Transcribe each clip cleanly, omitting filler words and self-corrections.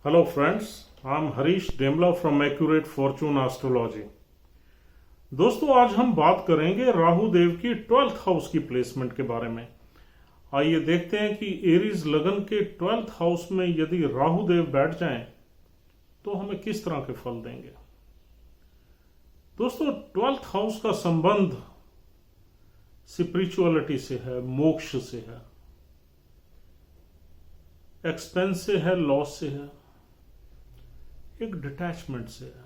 Hello friends, I'm Harish Demla from Accurate Fortune Astrology। दोस्तों आज हम बात करेंगे राहु देव की 12th हाउस की प्लेसमेंट के बारे में। आइए देखते हैं कि एरीज लगन के 12th हाउस में यदि राहु देव बैठ जाएं तो हमें किस तरह के फल देंगे। दोस्तों 12th हाउस का संबंध स्पिरिचुअलिटी से है, मोक्ष से है, एक्सपेंस से है, लॉस से है, एक डिटैचमेंट से है,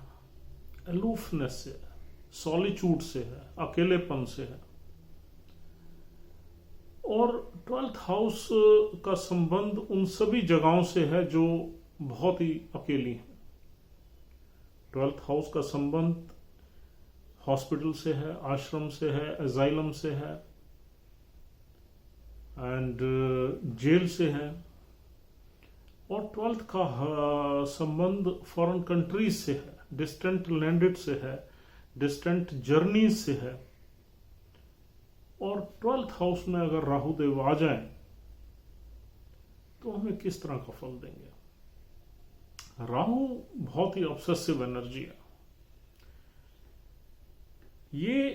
अलूफनेस से है, सॉलिट्यूड से है, अकेलेपन से है। और 12th हाउस का संबंध उन सभी जगहों से है जो बहुत ही अकेली हैं। 12th हाउस का संबंध हॉस्पिटल से है, आश्रम से है, एजाइलम से है एंड जेल से है। और 12th का संबंध फॉरेन कंट्रीज से है, डिस्टेंट लैंडेड से है, डिस्टेंट जर्नीज से है। और 12th हाउस में अगर राहु देव आ जाए तो हमें किस तरह का फल देंगे। राहु बहुत ही ऑब्सेसिव एनर्जी है। ये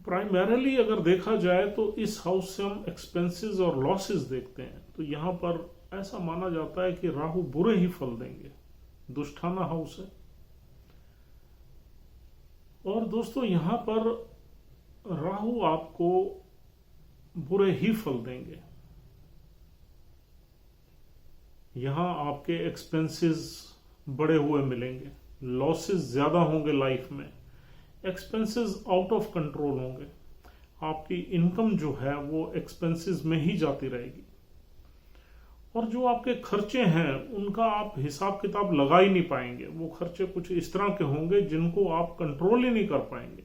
प्राइमरीली अगर देखा जाए तो इस हाउस से हम एक्सपेंसेस और लॉसेस देखते हैं, तो यहां पर ऐसा माना जाता है कि राहु बुरे ही फल देंगे, दुष्टाना हाउस है। और दोस्तों यहां पर राहु आपको बुरे ही फल देंगे। यहां आपके एक्सपेंसेस बढ़े हुए मिलेंगे, लॉसेस ज्यादा होंगे लाइफ में, एक्सपेंसेस आउट ऑफ कंट्रोल होंगे। आपकी इनकम जो है वो एक्सपेंसेस में ही जाती रहेगी और जो आपके खर्चे हैं उनका आप हिसाब किताब लगा ही नहीं पाएंगे। वो खर्चे कुछ इस तरह के होंगे जिनको आप कंट्रोल ही नहीं कर पाएंगे,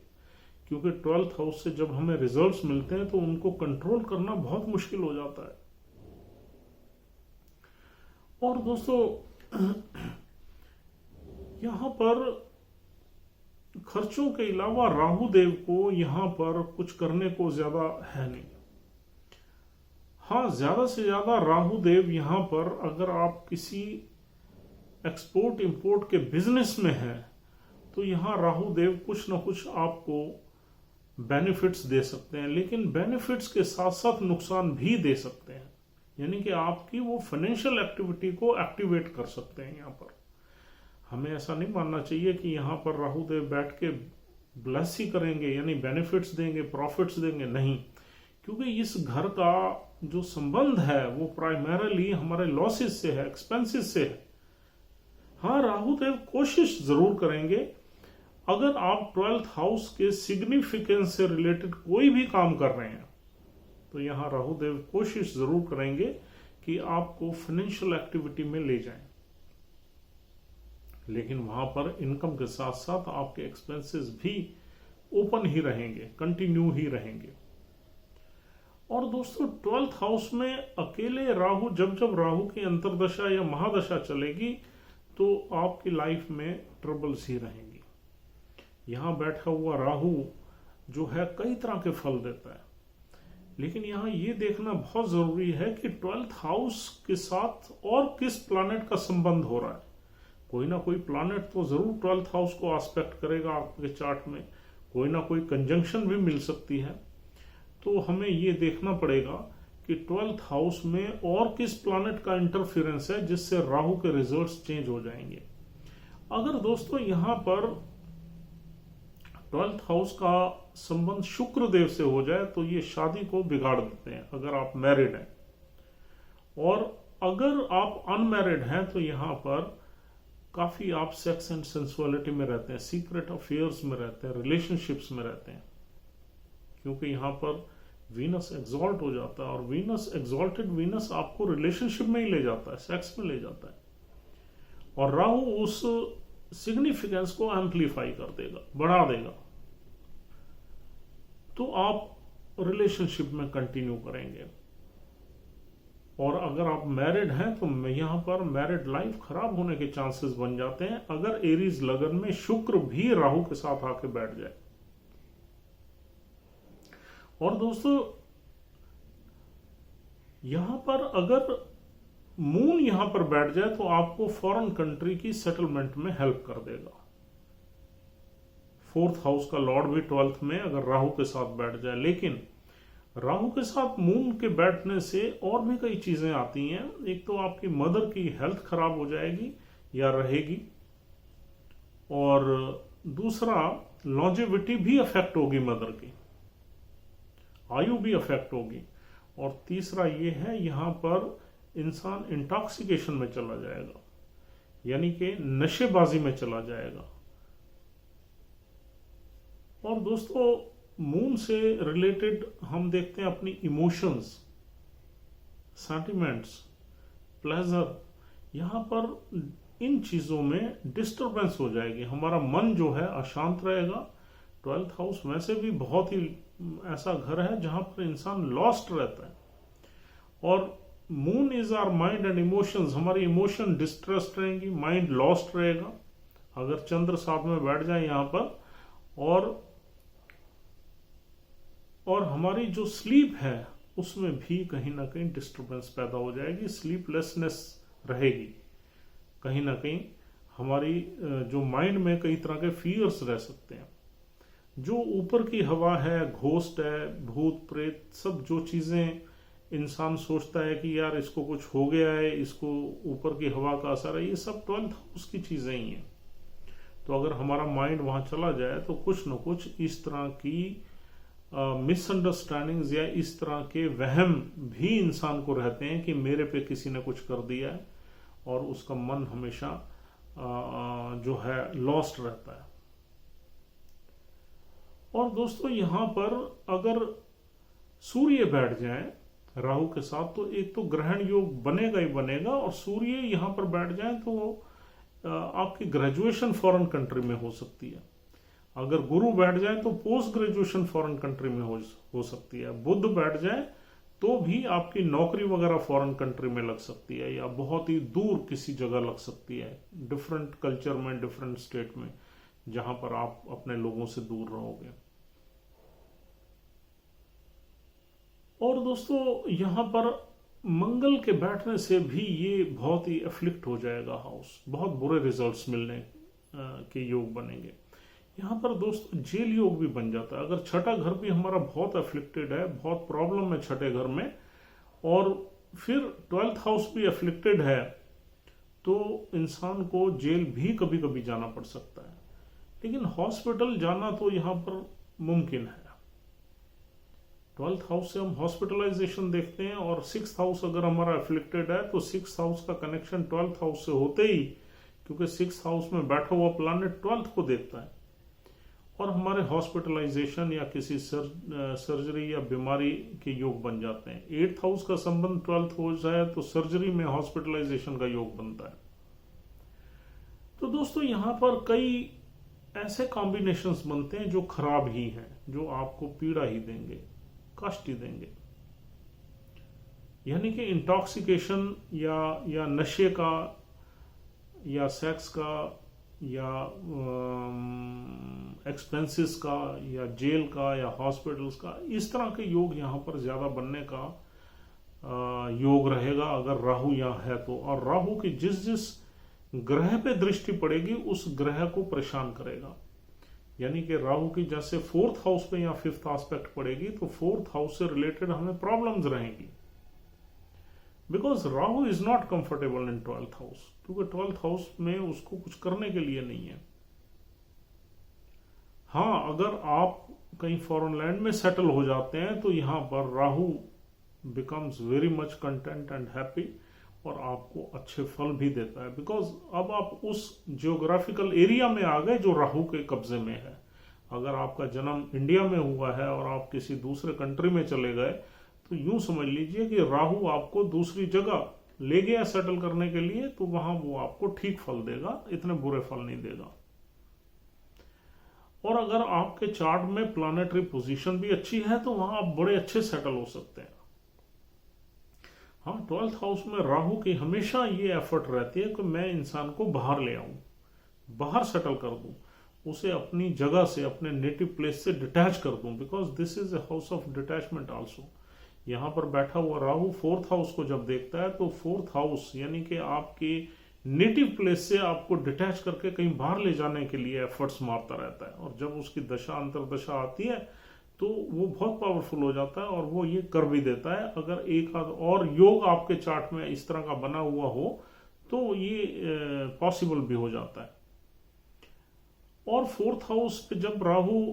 क्योंकि 12th हाउस से जब हमें रिजल्ट्स मिलते हैं तो उनको कंट्रोल करना बहुत मुश्किल हो जाता है। और दोस्तों यहां पर खर्चों के अलावा राहु देव को यहां पर कुछ करने को ज्यादा है नहीं। हाँ, ज्यादा से ज्यादा राहु देव यहां पर अगर आप किसी एक्सपोर्ट इंपोर्ट के बिजनेस में हैं तो यहां राहु देव कुछ ना कुछ आपको बेनिफिट्स दे सकते हैं, लेकिन बेनिफिट्स के साथ साथ नुकसान भी दे सकते हैं। यानी कि आपकी वो फाइनेंशियल एक्टिविटी को एक्टिवेट कर सकते हैं। यहां पर हमें ऐसा नहीं मानना चाहिए कि यहां पर राहु देव बैठ के ब्लेस ही करेंगे, यानी बेनिफिट्स देंगे, प्रॉफिट्स देंगे, नहीं। क्योंकि इस घर का जो संबंध है वो प्राइमरीली हमारे लॉसेस से है, एक्सपेंसेस से है। हाँ, राहु देव कोशिश जरूर करेंगे। अगर आप 12th हाउस के सिग्निफिकेंस से रिलेटेड कोई भी काम कर रहे हैं तो यहां राहु देव कोशिश जरूर करेंगे कि आपको फाइनेंशियल एक्टिविटी में ले जाएं, लेकिन वहां पर इनकम के साथ साथ आपके एक्सपेंसेस भी ओपन ही रहेंगे, कंटिन्यू ही रहेंगे। और दोस्तों 12th हाउस में अकेले राहु, जब जब राहु की अंतर्दशा या महादशा चलेगी तो आपकी लाइफ में ट्रबल्स ही रहेंगी। यहां बैठा हुआ राहु जो है कई तरह के फल देता है, लेकिन यहां ये देखना बहुत जरूरी है कि 12th हाउस के साथ और किस प्लैनेट का संबंध हो रहा है। कोई ना कोई प्लैनेट तो जरूर 12th हाउस को एस्पेक्ट करेगा आपके चार्ट में, कोई ना कोई कंजंक्शन भी मिल सकती है। तो हमें ये देखना पड़ेगा कि 12th हाउस में और किस प्लैनेट का इंटरफेरेंस है जिससे राहु के रिजल्ट्स चेंज हो जाएंगे। अगर दोस्तों यहां पर 12th हाउस का संबंध शुक्र देव से हो जाए तो ये शादी को बिगाड़ देते हैं अगर आप मैरिड हैं। और अगर आप अनमैरिड हैं तो यहां पर काफी आप सेक्स एंड सेंसुअलिटी में रहते हैं, सीक्रेट अफेयर्स में रहते हैं, रिलेशनशिप्स में रहते हैं, क्योंकि यहां पर वीनस एग्जॉल्ट हो जाता है और वीनस एग्जॉल्टेड वीनस आपको रिलेशनशिप में ही ले जाता है, सेक्स में ले जाता है। और राहु उस सिग्निफिकेंस को एम्पलीफाई कर देगा, बढ़ा देगा, तो आप रिलेशनशिप में कंटिन्यू करेंगे। और अगर आप मैरिड हैं तो यहां पर मैरिड लाइफ खराब होने के चांसेस बन जाते हैं अगर एरीज लगन में शुक्र भी राहु के साथ आके बैठ जाए। और दोस्तों यहां पर अगर मून यहां पर बैठ जाए तो आपको फॉरेन कंट्री की सेटलमेंट में हेल्प कर देगा। फोर्थ हाउस का लॉर्ड भी 12th में अगर राहु के साथ बैठ जाए, लेकिन राहु के साथ मून के बैठने से और भी कई चीजें आती हैं। एक तो आपकी मदर की हेल्थ खराब हो जाएगी या रहेगी, और दूसरा लॉन्जेविटी भी अफेक्ट होगी, मदर की आयु भी अफेक्ट होगी, और तीसरा ये है यहां पर इंसान इंटॉक्सिकेशन में चला जाएगा, यानी कि नशेबाजी में चला जाएगा। और दोस्तों मून से रिलेटेड हम देखते हैं अपनी इमोशंस, सेंटिमेंट्स, प्लेजर, यहां पर इन चीजों में डिस्टरबेंस हो जाएगी, हमारा मन जो है अशांत रहेगा। 12th हाउस वैसे भी बहुत ही ऐसा घर है जहां पर इंसान लॉस्ट रहता है, और moon is our mind and emotions, हमारी इमोशन डिस्ट्रेस्ड रहेंगी, माइंड लॉस्ट रहेगा अगर चंद्र साथ में बैठ जाए यहां पर। और हमारी जो स्लीप है उसमें भी कहीं ना कहीं डिस्टरबेंस पैदा हो जाएगी, स्लीपलेसनेस रहेगी, कहीं ना कहीं हमारी जो माइंड में कई तरह के फियर्स रह सकते हैं। जो ऊपर की हवा है, घोस्ट है, भूत प्रेत, सब जो चीजें इंसान सोचता है कि यार इसको कुछ हो गया है, इसको ऊपर की हवा का असर है, ये सब 12th हाउस की चीजें ही हैं। तो अगर हमारा माइंड वहां चला जाए तो कुछ न कुछ इस तरह की मिसअंडरस्टैंडिंग्स या इस तरह के वहम भी इंसान को रहते हैं कि मेरे पे किसी ने कुछ कर दिया है, और उसका मन हमेशा जो है लॉस्ट रहता है। और दोस्तों यहां पर अगर सूर्य बैठ जाए राहु के साथ तो एक तो ग्रहण योग बनेगा ही बनेगा, और सूर्य यहां पर बैठ जाए तो आपकी ग्रेजुएशन फॉरेन कंट्री में हो सकती है। अगर गुरु बैठ जाए तो पोस्ट ग्रेजुएशन फॉरेन कंट्री में हो सकती है। बुध बैठ जाए तो भी आपकी नौकरी वगैरह फॉरेन कंट्री में लग सकती है, या बहुत ही दूर किसी जगह लग सकती है, डिफरेंट कल्चर में, डिफरेंट स्टेट में, जहां पर आप अपने लोगों से दूर रहोगे। और दोस्तों यहां पर मंगल के बैठने से भी ये बहुत ही अफ्लिक्ट हो जाएगा हाउस, बहुत बुरे रिजल्ट्स मिलने के योग बनेंगे। यहां पर दोस्तों जेल योग भी बन जाता है। अगर छठा घर भी हमारा बहुत अफ्लिक्टेड है, बहुत प्रॉब्लम है छठे घर में, और फिर 12th हाउस भी अफ्लिक्टेड है, तो इंसान को जेल भी कभी कभी जाना पड़ सकता है। लेकिन हॉस्पिटल जाना तो यहां पर मुमकिन है। 12th हाउस से हम हॉस्पिटलाइजेशन देखते हैं, और 6th हाउस अगर हमारा अफ्लिक्टेड है तो 6th हाउस का कनेक्शन 12th हाउस से होते ही, क्योंकि 6th हाउस में बैठा हुआ प्लैनेट 12th को देखता है, और हमारे हॉस्पिटलाइजेशन या किसी सर्जरी या बीमारी के योग बन जाते हैं। 8th हाउस का संबंध 12th हो जाए तो सर्जरी में हॉस्पिटलाइजेशन का योग बनता है। तो दोस्तों यहां पर कई ऐसे कॉम्बिनेशंस बनते हैं जो खराब ही हैं, जो आपको पीड़ा ही देंगे, कष्ट ही देंगे। यानी कि इंटॉक्सिकेशन या नशे का, या सेक्स का, या एक्सपेंसेस का, या जेल का, या हॉस्पिटल्स का, इस तरह के योग यहां पर ज्यादा बनने का योग रहेगा अगर राहु यहां है तो। और राहु की जिस जिस ग्रह पे दृष्टि पड़ेगी उस ग्रह को परेशान करेगा। यानी कि राहु की जैसे 4th हाउस पे या 5th एस्पेक्ट पड़ेगी तो 4th हाउस से रिलेटेड हमें प्रॉब्लम्स रहेंगी, because Rahu is not comfortable in 12th house, क्योंकि 12th हाउस में उसको कुछ करने के लिए नहीं है। हाँ, अगर आप कहीं फॉरेन लैंड में सेटल हो जाते हैं तो यहां पर Rahu becomes very much content and happy, और आपको अच्छे फल भी देता है, बिकॉज अब आप उस जियोग्राफिकल एरिया में आ गए जो राहु के कब्जे में है। अगर आपका जन्म इंडिया में हुआ है और आप किसी दूसरे कंट्री में चले गए तो यूं समझ लीजिए कि राहु आपको दूसरी जगह ले गया सेटल करने के लिए, तो वहां वो आपको ठीक फल देगा, इतने बुरे फल नहीं देगा। और अगर आपके चार्ट में प्लानेटरी पोजीशन भी अच्छी है तो वहां आप बड़े अच्छे सेटल हो सकते हैं। हाँ, 12th हाउस में राहु की हमेशा ये एफर्ट रहती है कि मैं इंसान को बाहर ले आऊं, बाहर सेटल कर दूं, उसे अपनी जगह से, अपने नेटिव प्लेस से डिटैच कर दूं, because this is a house of detachment also. यहाँ पर बैठा हुआ राहु फोर्थ हाउस को जब देखता है तो फोर्थ हाउस यानी कि आपके नेटिव प्लेस से आपको डिटैच करके कहीं बाहर ले जाने के लिए एफर्ट्स मारता रहता है, और जब उसकी दशा अंतरदशा आती है तो वो बहुत पावरफुल हो जाता है और वो ये कर भी देता है। अगर एक आध और योग आपके चार्ट में इस तरह का बना हुआ हो तो ये पॉसिबल भी हो जाता है। और फोर्थ हाउस पे जब राहु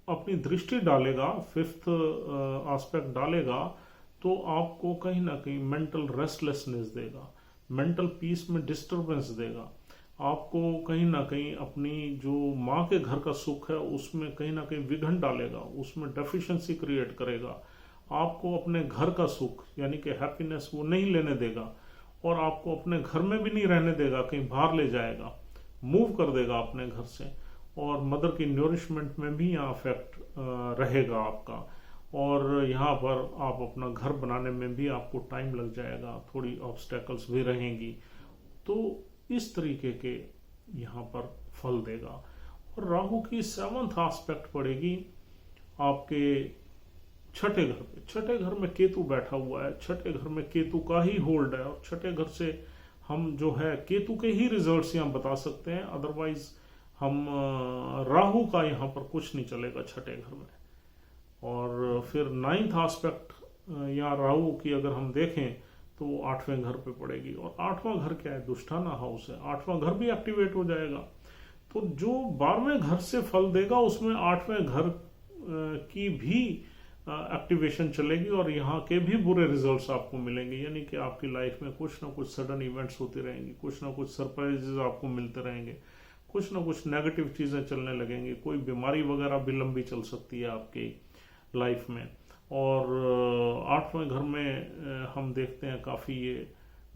अपनी दृष्टि डालेगा, फिफ्थ एस्पेक्ट डालेगा, तो आपको कहीं ना कहीं मेंटल रेस्टलेसनेस देगा, मेंटल पीस में डिस्टरबेंस देगा, आपको कहीं ना कहीं अपनी जो माँ के घर का सुख है उसमें कहीं ना कहीं विघन डालेगा, उसमें डेफिशिएंसी क्रिएट करेगा, आपको अपने घर का सुख यानी कि हैप्पीनेस वो नहीं लेने देगा, और आपको अपने घर में भी नहीं रहने देगा, कहीं बाहर ले जाएगा, मूव कर देगा अपने घर से, और मदर की न्यूरिशमेंट में भी यहाँ अफेक्ट रहेगा आपका, और यहाँ पर आप अपना घर बनाने में भी आपको टाइम लग जाएगा, थोड़ी ऑब्स्टेकल्स भी रहेंगी। तो इस तरीके के यहाँ पर फल देगा। और राहु की 7th एस्पेक्ट पड़ेगी आपके छठे घर पे। छठे घर में केतु बैठा हुआ है, छठे घर में केतु का ही होल्ड है, और छठे घर से हम जो है केतु के ही रिजल्ट्स यहाँ बता सकते हैं, अदरवाइज हम राहु का यहाँ पर कुछ नहीं चलेगा छठे घर में। और फिर 9th एस्पेक्ट या राहु की अगर हम देखें तो 8वें घर पे पड़ेगी, और 8वां घर क्या है, दुष्टाना हाउस है, 8वां घर भी एक्टिवेट हो जाएगा। तो जो 12वें घर से फल देगा उसमें 8वें घर की भी एक्टिवेशन चलेगी, और यहाँ के भी बुरे रिजल्ट्स आपको मिलेंगे, यानी कि आपकी लाइफ में कुछ ना कुछ सडन इवेंट्स होती रहेंगी, कुछ ना कुछ सरप्राइजेस आपको मिलते रहेंगे, कुछ ना कुछ नेगेटिव चीज़ें चलने लगेंगी, कोई बीमारी वगैरह भी लंबी चल सकती है आपकी लाइफ में। और 8वें घर में हम देखते हैं काफ़ी ये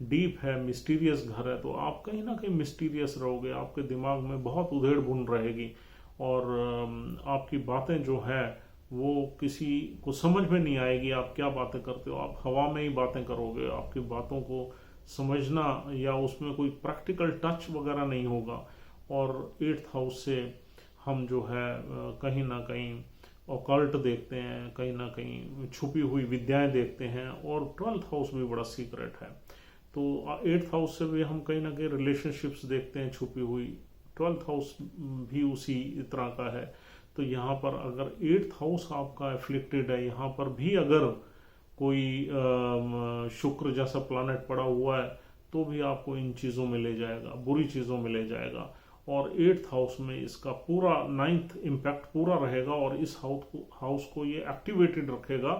डीप है, मिस्टीरियस घर है, तो आप कहीं ना कहीं मिस्टीरियस रहोगे, आपके दिमाग में बहुत उधेड़ बुन रहेगी, और आपकी बातें जो है वो किसी को समझ में नहीं आएगी, आप क्या बातें करते हो, आप हवा में ही बातें करोगे, आपकी बातों को समझना या उसमें कोई प्रैक्टिकल टच वगैरह नहीं होगा। और 8th हाउस से हम जो है कहीं ना कहीं ऑकल्ट देखते हैं, कहीं ना कहीं छुपी हुई विद्याएं देखते हैं, और 12th हाउस भी बड़ा सीक्रेट है, तो 8th हाउस से भी हम कहीं ना कहीं रिलेशनशिप्स देखते हैं छुपी हुई, 12th हाउस भी उसी तरह का है। तो यहाँ पर अगर 8th हाउस आपका एफ्लिक्टेड है, यहाँ पर भी अगर कोई शुक्र जैसा प्लैनेट पड़ा हुआ है तो भी आपको इन चीज़ों में ले जाएगा, बुरी चीज़ों में ले जाएगा। और 8th हाउस में इसका पूरा 9th इम्पैक्ट पूरा रहेगा, और इस हाउस को ये एक्टिवेटेड रखेगा,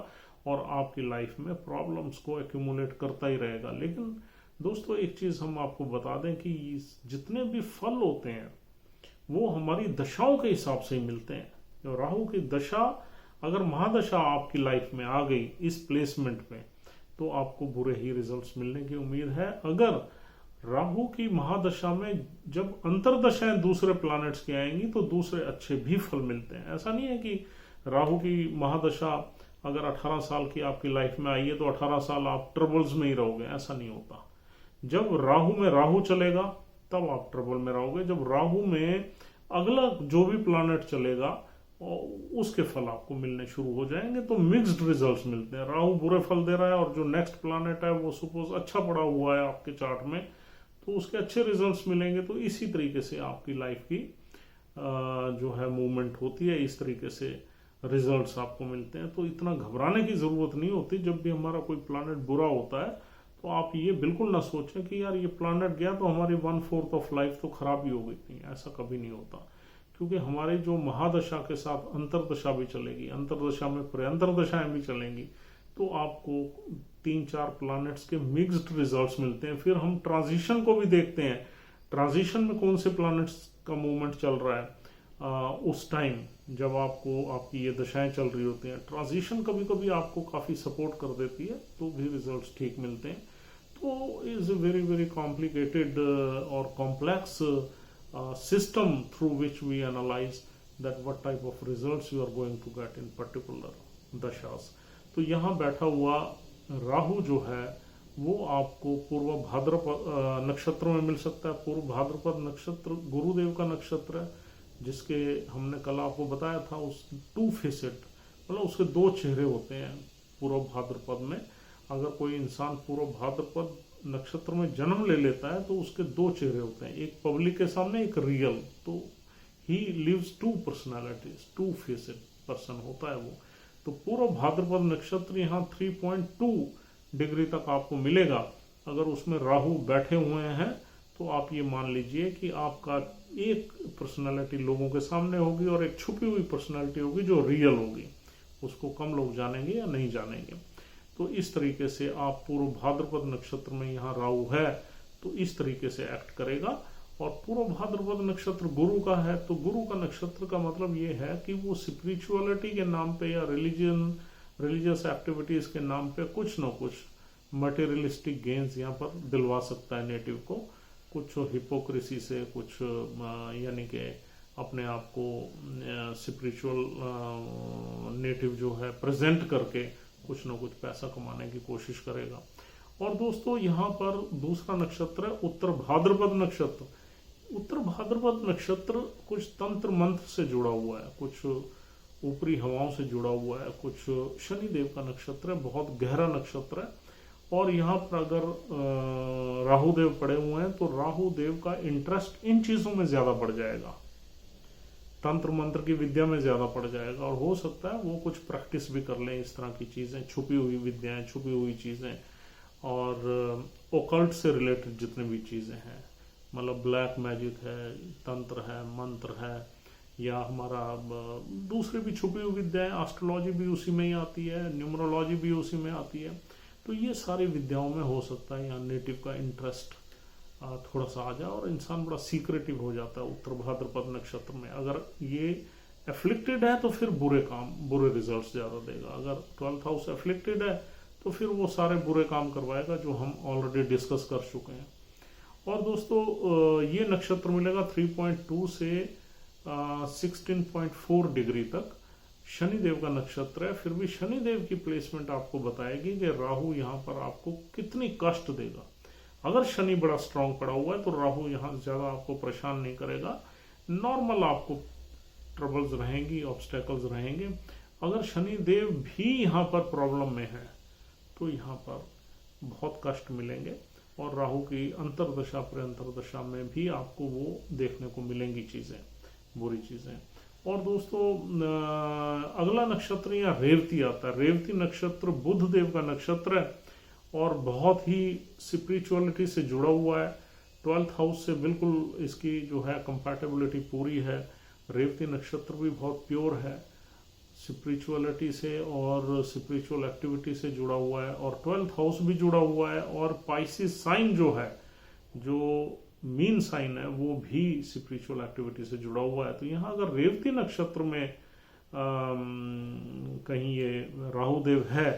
और आपकी लाइफ में प्रॉब्लम्स को एक्यूमुलेट करता ही रहेगा। लेकिन दोस्तों एक चीज़ हम आपको बता दें कि जितने भी फल होते हैं वो हमारी दशाओं के हिसाब से ही मिलते हैं। जो राहु की दशा अगर महादशा आपकी लाइफ में आ गई इस प्लेसमेंट में, तो आपको बुरे ही रिजल्ट्स मिलने की उम्मीद है। अगर राहु की महादशा में जब अंतरदशाएं दूसरे प्लैनेट्स की आएंगी तो दूसरे अच्छे भी फल मिलते हैं। ऐसा नहीं है कि राहु की महादशा अगर 18 साल की आपकी लाइफ में आई है तो 18 साल आप ट्रबल्स में ही रहोगे, ऐसा नहीं होता। जब राहु में राहु चलेगा तब आप ट्रबल में रहोगे। जब राहु में अगला जो भी प्लैनेट चलेगा उसके फल आपको मिलने शुरू हो जाएंगे, तो मिक्स्ड रिजल्ट्स मिलते हैं। राहु बुरे फल दे रहा है और जो नेक्स्ट प्लैनेट है वो सपोज अच्छा पड़ा हुआ है आपके चार्ट में, तो उसके अच्छे रिजल्ट्स मिलेंगे। तो इसी तरीके से आपकी लाइफ की जो है मूवमेंट होती है, इस तरीके से रिजल्ट्स आपको मिलते हैं। तो इतना घबराने की ज़रूरत नहीं होती। जब भी हमारा कोई प्लैनेट बुरा होता है तो आप ये बिल्कुल ना सोचें कि यार ये प्लैनेट गया तो हमारी 1/4 ऑफ लाइफ तो खराब ही हो गई। नहीं, ऐसा कभी नहीं होता, क्योंकि हमारी जो महादशा के साथ अंतरदशा भी चलेगी, अंतरदशा में प्रयंतरदशाएं भी चलेंगी, तो आपको 3-4 प्लैनेट्स के मिक्स्ड रिजल्ट्स मिलते हैं। फिर हम ट्रांजिशन को भी देखते हैं, ट्रांजिशन में कौन से प्लैनेट्स का मूवमेंट चल रहा है उस टाइम जब आपकी ये दशाएं चल रही होती हैं। ट्रांजिशन कभी कभी आपको काफ़ी सपोर्ट कर देती है, तो भी रिजल्ट्स ठीक मिलते हैं। तो is a very very complicated और complex system through which we analyze that what type of results you are going to get in particular dashas। तो यहाँ बैठा हुआ राहु जो है वो आपको पूर्व भाद्रपद नक्षत्र में मिल सकता है। पूर्व भाद्रपद नक्षत्र गुरुदेव का नक्षत्र है, जिसके हमने कल आपको बताया था उस 2 फेसेट, मतलब उसके 2 चेहरे होते हैं। पूर्व भाद्रपद में अगर कोई इंसान पूर्व भाद्रपद नक्षत्र में जन्म ले लेता है तो उसके दो चेहरे होते हैं, एक पब्लिक के सामने, एक रियल। तो he lives two personalities, two faced person होता है वो। तो पूर्व भाद्रपद नक्षत्र यहाँ 3.2 डिग्री तक आपको मिलेगा। अगर उसमें राहु बैठे हुए हैं तो आप ये मान लीजिए कि आपका एक पर्सनालिटी लोगों के सामने होगी और एक छुपी हुई पर्सनालिटी होगी जो रियल होगी, उसको कम लोग जानेंगे या नहीं जानेंगे। तो इस तरीके से आप पूर्व भाद्रपद नक्षत्र में यहाँ राहु है तो इस तरीके से एक्ट करेगा। और पूर्व भाद्रपद नक्षत्र गुरु का है तो गुरु का नक्षत्र का मतलब ये है कि वो स्पिरिचुअलिटी के नाम पे या रिलीजियस एक्टिविटीज के नाम पे कुछ न कुछ मटेरियलिस्टिक गेन्स यहाँ पर दिलवा सकता है नेटिव को, कुछ हिपोक्रेसी से, कुछ यानी कि अपने आप को स्पिरिचुअल नेटिव जो है प्रेजेंट करके कुछ न कुछ पैसा कमाने की कोशिश करेगा। और दोस्तों यहाँ पर दूसरा नक्षत्र है उत्तर भाद्रपद नक्षत्र। उत्तर भाद्रपद नक्षत्र कुछ तंत्र मंत्र से जुड़ा हुआ है, कुछ ऊपरी हवाओं से जुड़ा हुआ है, कुछ शनिदेव का नक्षत्र है, बहुत गहरा नक्षत्र है। और यहाँ पर अगर राहु देव पड़े हुए हैं तो राहु देव का इंटरेस्ट इन चीजों में ज्यादा बढ़ जाएगा, तंत्र मंत्र की विद्या में ज्यादा पड़ जाएगा। और हो सकता है वो कुछ प्रैक्टिस भी कर लें, इस तरह की चीजें, छुपी हुई विद्याएं, छुपी हुई चीजें और ओकल्ट से रिलेटेड जितने भी चीजें हैं, मतलब ब्लैक मैजिक है, तंत्र है, मंत्र है, या हमारा दूसरी भी छुपी हुई विद्याएं, एस्ट्रोलॉजी भी उसी में ही आती है, न्यूमरोलॉजी भी उसी में आती है। तो ये सारी विद्याओं में हो सकता है यहाँ नेटिव का इंटरेस्ट थोड़ा सा आ जाए और इंसान बड़ा सीक्रेटिव हो जाता है उत्तर भाद्रपद नक्षत्र में। अगर ये एफ्लिक्टेड है तो फिर बुरे काम, बुरे रिजल्ट्स ज्यादा देगा। अगर 12th हाउस एफ्लिक्टेड है तो फिर वो सारे बुरे काम करवाएगा जो हम ऑलरेडी डिस्कस कर चुके हैं। और दोस्तों ये नक्षत्र मिलेगा 3.2 से 16.4 डिग्री तक। शनिदेव का नक्षत्र है, फिर भी शनिदेव की प्लेसमेंट आपको बताएगी कि राहु यहाँ पर आपको कितनी कष्ट देगा। अगर शनि बड़ा स्ट्रांग पड़ा हुआ है तो राहु यहाँ ज्यादा आपको परेशान नहीं करेगा, नॉर्मल आपको ट्रबल्स रहेंगी, ऑब्स्टेकल्स रहेंगे। अगर शनि देव भी यहाँ पर प्रॉब्लम में है तो यहाँ पर बहुत कष्ट मिलेंगे और राहु की अंतरदशा प्रंतरदशा में भी आपको वो देखने को मिलेंगी चीजें, बुरी चीजें। और दोस्तों अगला नक्षत्र यहाँ रेवती आता है। रेवती नक्षत्र बुध देव का नक्षत्र है और बहुत ही स्पिरिचुअलिटी से जुड़ा हुआ है। 12th हाउस से बिल्कुल इसकी जो है कंपैटिबिलिटी पूरी है। रेवती नक्षत्र भी बहुत प्योर है, स्पिरिचुअलिटी से और स्पिरिचुअल एक्टिविटी से जुड़ा हुआ है, और 12th हाउस भी जुड़ा हुआ है। और पाइसिस साइन जो है, जो मीन साइन है, वो भी स्पिरिचुअल एक्टिविटी से जुड़ा हुआ है। तो यहाँ अगर रेवती नक्षत्र में कहीं ये राहु देव है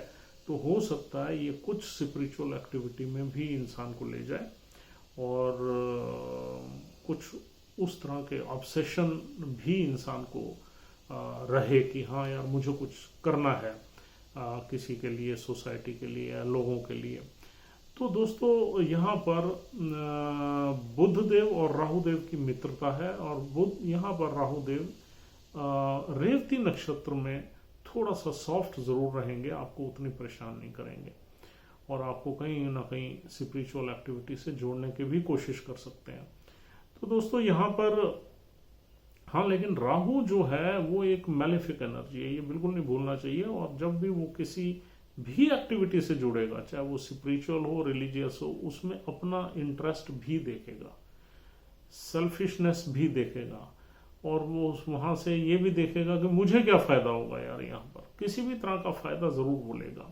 तो हो सकता है ये कुछ स्पिरिचुअल एक्टिविटी में भी इंसान को ले जाए और कुछ उस तरह के ऑब्सेशन भी इंसान को रहे कि हाँ यार मुझे कुछ करना है किसी के लिए, सोसाइटी के लिए या लोगों के लिए। तो दोस्तों यहाँ पर बुध देव और राहु देव की मित्रता है और बुध यहाँ पर राहु देव रेवती नक्षत्र में थोड़ा सा सॉफ्ट जरूर रहेंगे, आपको उतनी परेशान नहीं करेंगे और आपको कहीं ना कहीं स्पिरिचुअल एक्टिविटी से जोड़ने की भी कोशिश कर सकते हैं। तो दोस्तों यहाँ पर हाँ, लेकिन राहु जो है वो एक मैलेफिक एनर्जी है, ये बिल्कुल नहीं भूलना चाहिए। और जब भी वो किसी भी एक्टिविटी से जुड़ेगा, चाहे वो स्पिरिचुअल हो, रिलीजियस हो, उसमें अपना इंटरेस्ट भी देखेगा, सेल्फिशनेस भी देखेगा और वो वहां से ये भी देखेगा कि मुझे क्या फायदा होगा यार, यहाँ पर किसी भी तरह का फायदा जरूर बोलेगा।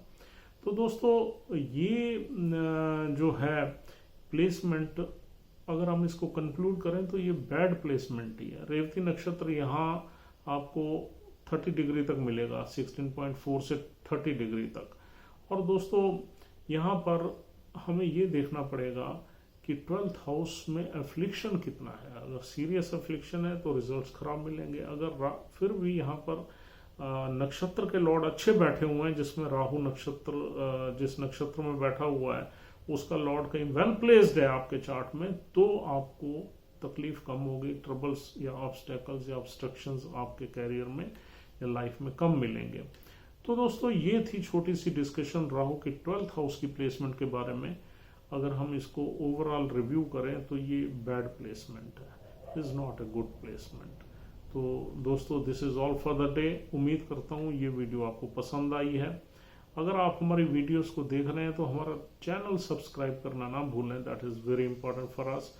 तो दोस्तों ये जो है प्लेसमेंट, अगर हम इसको कंक्लूड करें तो ये बैड प्लेसमेंट ही है। रेवती नक्षत्र यहाँ आपको 30 डिग्री तक मिलेगा, 16.4 से 30 डिग्री तक। और दोस्तों यहाँ पर हमें ये देखना पड़ेगा कि 12th हाउस में एफ्लिक्शन कितना है। अगर सीरियस एफ्लिक्शन है तो रिजल्ट्स खराब मिलेंगे। अगर फिर भी यहाँ पर नक्षत्र के लॉर्ड अच्छे बैठे हुए हैं, जिसमें राहु नक्षत्र जिस नक्षत्र में बैठा हुआ है उसका लॉर्ड कहीं वेल प्लेस्ड है आपके चार्ट में, तो आपको तकलीफ कम होगी, ट्रबल्स या ऑब्स्टेकल्स या ऑब्स्ट्रक्शंस आपके कैरियर में या लाइफ में कम मिलेंगे। तो दोस्तों ये थी छोटी सी डिस्कशन राहु के 12th हाउस की प्लेसमेंट के बारे में। अगर हम इसको ओवरऑल रिव्यू करें तो ये बैड प्लेसमेंट है, is not a good placement. तो दोस्तों this is all for the day. उम्मीद करता हूँ ये वीडियो आपको पसंद आई है। अगर आप हमारी वीडियोस को देख रहे हैं तो हमारा चैनल सब्सक्राइब करना ना भूलें, that is very important for us.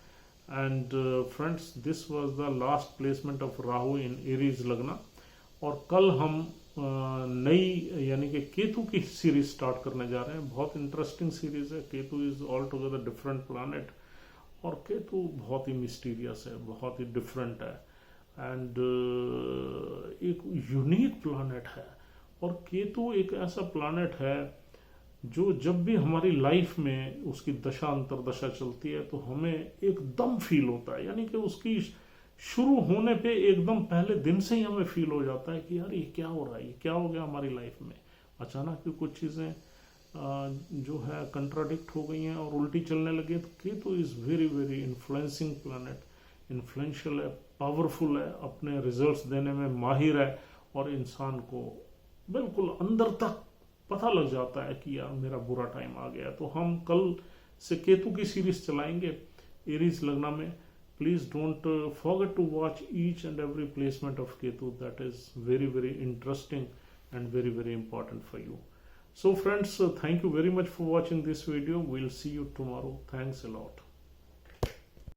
And friends, this was the last placement of Rahu in Aries लगना। और कल हम नई यानी कि केतु की सीरीज स्टार्ट करने जा रहे हैं। बहुत इंटरेस्टिंग सीरीज है। Ketu is all together different planet, और केतु बहुत ही मिस्टीरियस है, बहुत ही डिफरेंट है, एंड एक यूनिक प्लानेट है। और केतु एक ऐसा प्लानेट है जो जब भी हमारी लाइफ में उसकी दशा अंतरदशा चलती है तो हमें एकदम फील होता है, यानी कि उसकी शुरू होने पे एकदम पहले दिन से ही हमें फील हो जाता है कि यार ये क्या हो रहा है, ये क्या हो गया हमारी लाइफ में। अचानक की कुछ चीज़ें जो है कंट्राडिक्ट हो गई हैं और उल्टी चलने लगी। तो Ketu is very very influencing planet, influential है, पावरफुल है, अपने रिजल्ट्स देने में माहिर है, और इंसान को बिल्कुल अंदर तक पता लग जाता है कि यार मेरा बुरा टाइम आ गया। तो हम कल से केतु की सीरीज चलाएंगे एरीज लगना में। Please don't forget to watch each and every placement of Ketu. That is very very interesting and very very important for you. So friends, thank you very much for watching this video. We'll see you tomorrow. Thanks a lot.